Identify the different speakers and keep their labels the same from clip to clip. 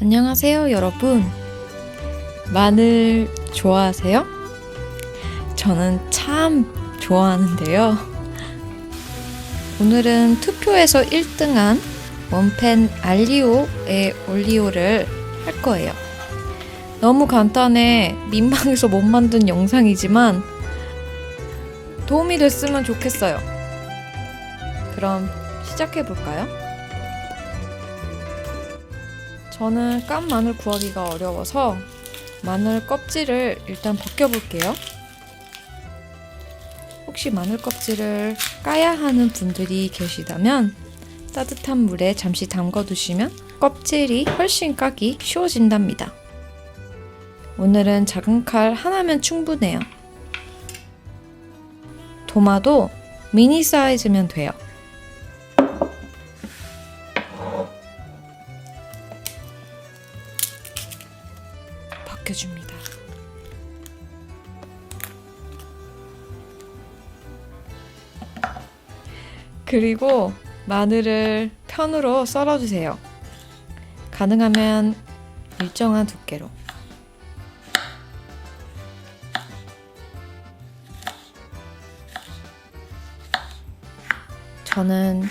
Speaker 1: 안녕하세요, 여러분. 마늘 좋아하세요? 저는 참 좋아하는데요. 오늘은 투표에서 1등한 원팬 알리오의 올리오를 할 거예요. 너무 간단해 민망해서 못 만든 영상이지만 도움이 됐으면 좋겠어요. 그럼 시작해볼까요? 저는 깐 마늘 구하기가 어려워서 마늘 껍질을 일단 벗겨볼게요. 혹시 마늘 껍질을 까야 하는 분들이 계시다면 따뜻한 물에 잠시 담궈두시면 껍질이 훨씬 까기 쉬워진답니다. 오늘은 작은 칼 하나면 충분해요. 도마도 미니 사이즈면 돼요. 벗겨줍니다. 그리고 마늘을 편으로 썰어주세요. 가능하면 일정한 두께로. 저는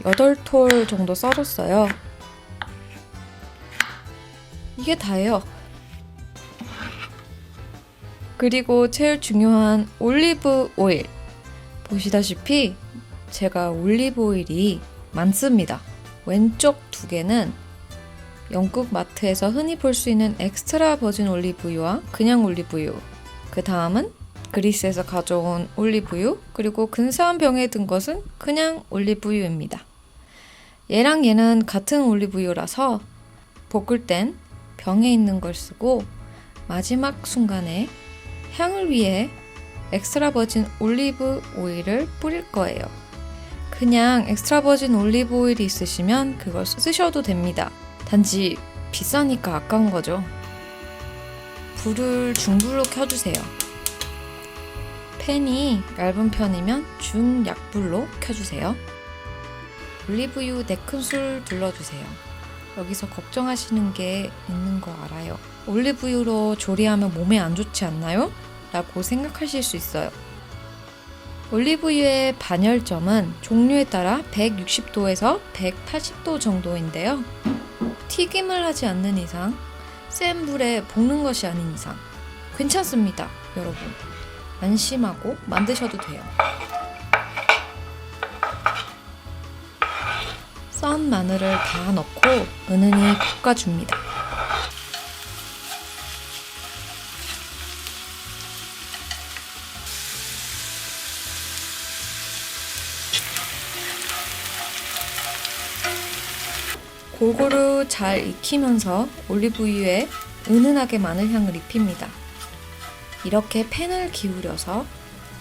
Speaker 1: 8톨 정도 썰었어요. 이게 다예요. 그리고 제일 중요한 올리브 오일. 보시다시피 제가 올리브 오일이 많습니다. 왼쪽 2개는 영국 마트에서 흔히 볼 수 있는 엑스트라 버진 올리브유와 그냥 올리브유, 그 다음은 그리스에서 가져온 올리브유, 그리고 근사한 병에 든 것은 그냥 올리브유입니다. 얘랑 얘는 같은 올리브유라서 볶을 땐 병에 있는 걸 쓰고 마지막 순간에 향을 위해 엑스트라 버진 올리브 오일을 뿌릴 거예요. 그냥 엑스트라 버진 올리브 오일이 있으시면 그걸 쓰셔도 됩니다. 단지 비싸니까 아까운 거죠. 불을 중불로 켜주세요. 팬이 얇은 편이면 중약불로 켜주세요. 올리브유 4큰술 둘러주세요. 여기서 걱정하시는 게 있는 거 알아요. 올리브유로 조리하면 몸에 안 좋지 않나요? 라고 생각하실 수 있어요. 올리브유의 반열점은 종류에 따라 160도에서 180도 정도인데요. 튀김을 하지 않는 이상, 센 불에 볶는 것이 아닌 이상 괜찮습니다, 여러분. 안심하고 만드셔도 돼요. 썬 마늘을 다 넣고 은은히 볶아줍니다. 골고루 잘 익히면서 올리브유에 은은하게 마늘향을 입힙니다. 이렇게 팬을 기울여서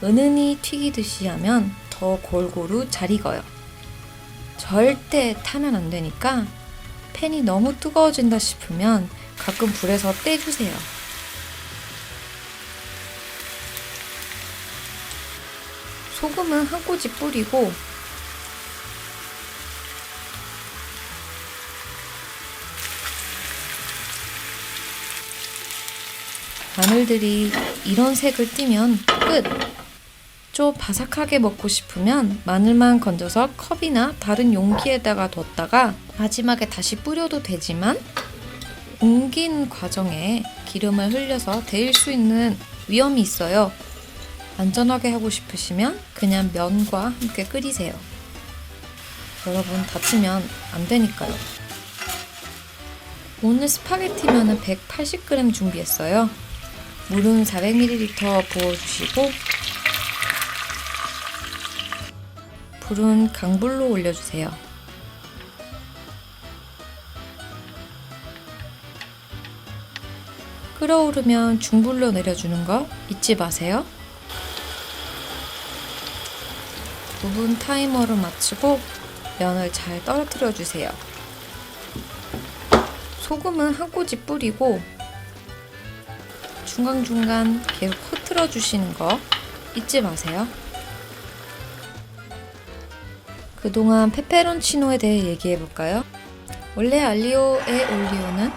Speaker 1: 은은히 튀기듯이 하면 더 골고루 잘 익어요. 절대 타면 안 되니까 팬이 너무 뜨거워진다 싶으면 가끔 불에서 떼주세요. 소금은 한 꼬집 뿌리고 마늘들이 이런 색을 띠면 끝! 좀 바삭하게 먹고 싶으면 마늘만 건져서 컵이나 다른 용기에다가 뒀다가 마지막에 다시 뿌려도 되지만 옮긴 과정에 기름을 흘려서 데일 수 있는 위험이 있어요. 안전하게 하고 싶으시면 그냥 면과 함께 끓이세요. 여러분 다치면 안 되니까요. 오늘 스파게티면은 180g 준비했어요. 물은 400ml 부어주시고 불은 강불로 올려주세요. 끓어오르면 중불로 내려주는 거 잊지 마세요. 5분 타이머를 맞추고 면을 잘 떨어뜨려 주세요. 소금은 한 꼬집 뿌리고 중간중간 계속 흐트러 주시는 거 잊지 마세요. 그동안 페페론치노에 대해 얘기해 볼까요? 원래 알리오의 올리오는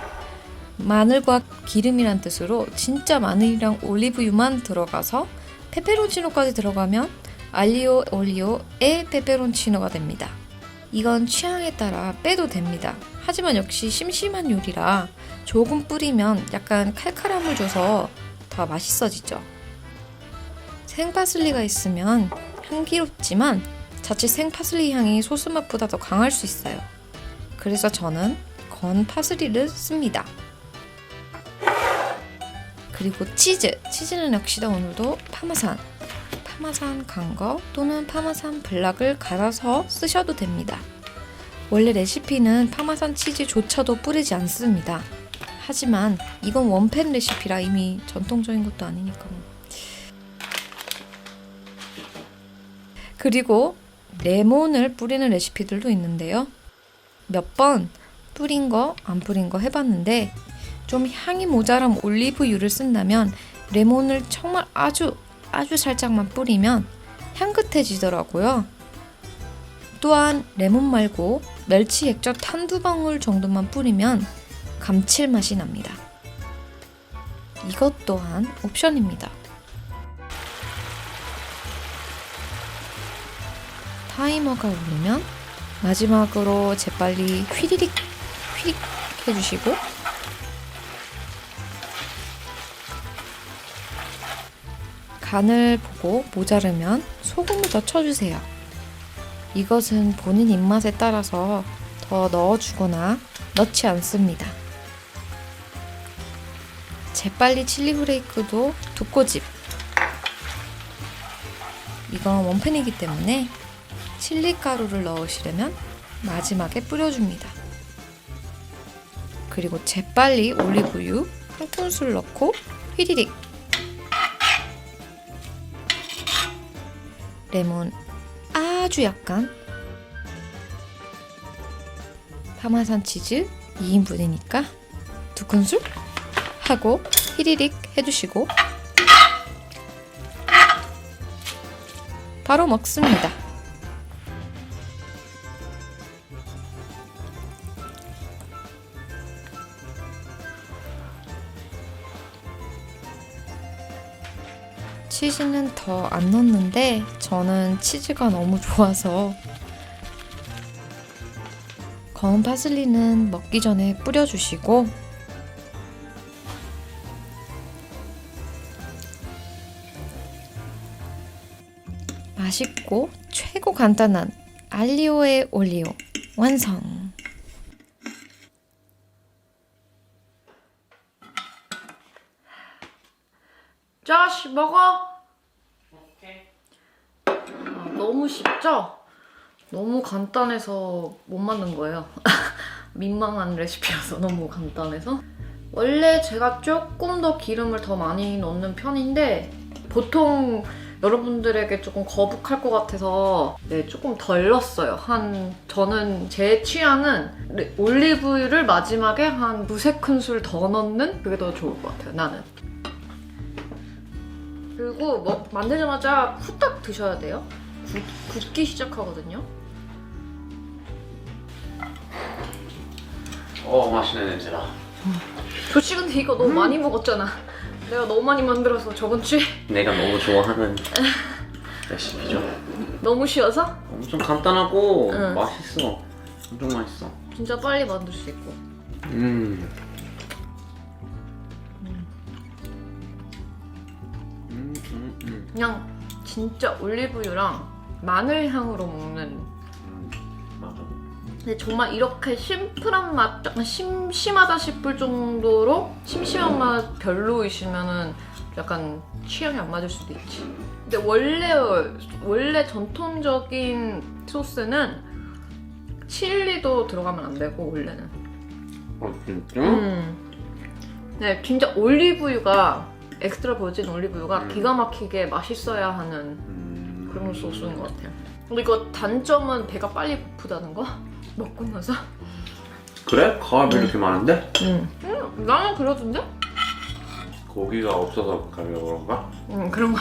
Speaker 1: 마늘과 기름이란 뜻으로 진짜 마늘이랑 올리브유만 들어가서 페페론치노까지 들어가면 알리오 올리오의 페페론치노가 됩니다. 이건 취향에 따라 빼도 됩니다. 하지만 역시 심심한 요리라 조금 뿌리면 약간 칼칼함을 줘서 더 맛있어지죠. 생파슬리가 있으면 향기롭지만 자칫 생파슬리 향이 소스 맛보다 더 강할 수 있어요. 그래서 저는 건 파슬리를 씁니다. 그리고 치즈는 역시나 오늘도 파마산 간 거 또는 파마산 블락을 갈아서 쓰셔도 됩니다. 원래 레시피는 파마산 치즈조차도 뿌리지 않습니다. 하지만 이건 원팬 레시피라 이미 전통적인 것도 아니니까 뭐. 그리고 레몬을 뿌리는 레시피들도 있는데요. 몇 번 뿌린 거, 안 뿌린 거 해봤는데 좀 향이 모자란 올리브유를 쓴다면 레몬을 정말 아주 살짝만 뿌리면 향긋해지더라고요. 또한 레몬 말고 멸치 액젓 한두 방울 정도만 뿌리면 감칠맛이 납니다. 이것 또한 옵션입니다. 타이머가 울리면 마지막으로 재빨리 휘리릭 해주시고 간을 보고 모자르면 소금을 더 쳐주세요. 이것은 본인 입맛에 따라서 더 넣어주거나 넣지 않습니다. 재빨리 칠리 프레이크도 2꼬집. 이건 원팬이기 때문에 칠리 가루를 넣으시려면 마지막에 뿌려줍니다. 그리고 재빨리 올리브유 한 큰술 넣고 휘리릭. 레몬 아주 약간. 파마산 치즈 2인분이니까 2큰술 하고 휘리릭 해주시고 바로 먹습니다. 치즈는 더 안 넣는데 저는 치즈가 너무 좋아서 검은 파슬리는 먹기 전에 뿌려주시고 맛있고 최고 간단한 알리오의 올리오 완성! 자시 먹어! 너무 쉽죠? 너무 간단해서 못 만든 거예요. 민망한 레시피라서 너무 간단해서. 원래 제가 조금 더 기름을 더 많이 넣는 편인데 보통 여러분들에게 조금 거북할 것 같아서 네, 조금 덜 넣었어요. 저는 제 취향은 올리브유를 마지막에 한 2-3큰술 더 넣는 그게 더 좋을 것 같아요, 나는. 그리고 만들자마자 후딱 드셔야 돼요. 굳기 시작하거든요.
Speaker 2: 맛있는 냄새나.
Speaker 1: 조치 근데 이거 너무 많이 먹었잖아. 내가 너무 많이 만들어서 저번 주에.
Speaker 2: 내가 너무 좋아하는 레시피죠.
Speaker 1: 너무 쉬워서?
Speaker 2: 엄청 간단하고 맛있어. 엄청 맛있어.
Speaker 1: 진짜 빨리 만들 수 있고. 그냥 진짜 올리브유랑 마늘 향으로 먹는.
Speaker 2: 맞아.
Speaker 1: 근데 정말 이렇게 심플한 맛, 약간 심심하다 싶을 정도로 심심한 맛 별로이시면은 약간 취향이 안 맞을 수도 있지. 근데 원래 전통적인 소스는 칠리도 들어가면 안 되고 원래는.
Speaker 2: 진짜?
Speaker 1: 네, 진짜 올리브유가 엑스트라 버진 올리브유가 기가 막히게 맛있어야 하는 그런 소스인 것 같아요. 근데 이거 단점은 배가 빨리 고프다는 거? 먹고 나서.
Speaker 2: 그래? 가압이 이렇게 많은데?
Speaker 1: 나는 그러던데?
Speaker 2: 고기가 없어서 그런가?
Speaker 1: 그런 거.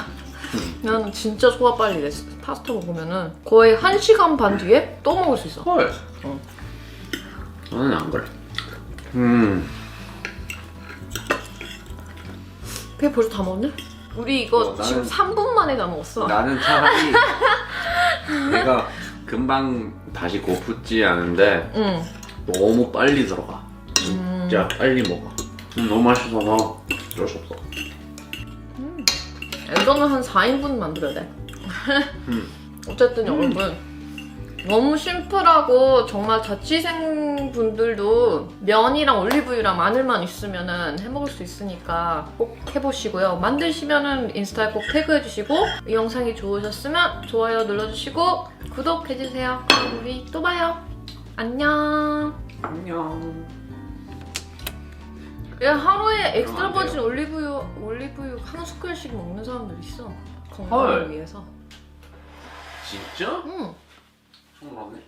Speaker 1: 나는 진짜 소화 빨리 됐어. 파스타 먹으면은 거의 1시간 반 뒤에 또 먹을 수 있어.
Speaker 2: 헐. 나는 안 그래.
Speaker 3: 배 벌써 다 먹었네? 우리 이거
Speaker 2: 나는-
Speaker 3: 지금 3분 만에 다 먹었어.
Speaker 2: 나는 차라리 내가 금방 다시 고프지 않은데
Speaker 3: 응.
Speaker 2: 너무 빨리 들어가. 진짜 빨리 먹어. 너무 맛있어서 어쩔 수 없어.
Speaker 3: 이거는 한 4인분 만들어야 돼. 어쨌든 여러분 너무 심플하고 정말 자취생 분들도 면이랑 올리브유랑 마늘만 있으면은 해먹을 수 있으니까 꼭 해보시고요. 만드시면은 인스타에 꼭 태그해주시고 이 영상이 좋으셨으면 좋아요 눌러주시고 구독해주세요. 그럼 우리 또 봐요. 안녕.
Speaker 2: 안녕.
Speaker 3: 야, 하루에 엑스트라
Speaker 2: 안 돼요.
Speaker 3: 버진 올리브유 한 스푼씩 먹는 사람들 있어. 건강을
Speaker 2: 헐.
Speaker 3: 위해서.
Speaker 2: 진짜?
Speaker 3: 응.
Speaker 2: 처음 알았네.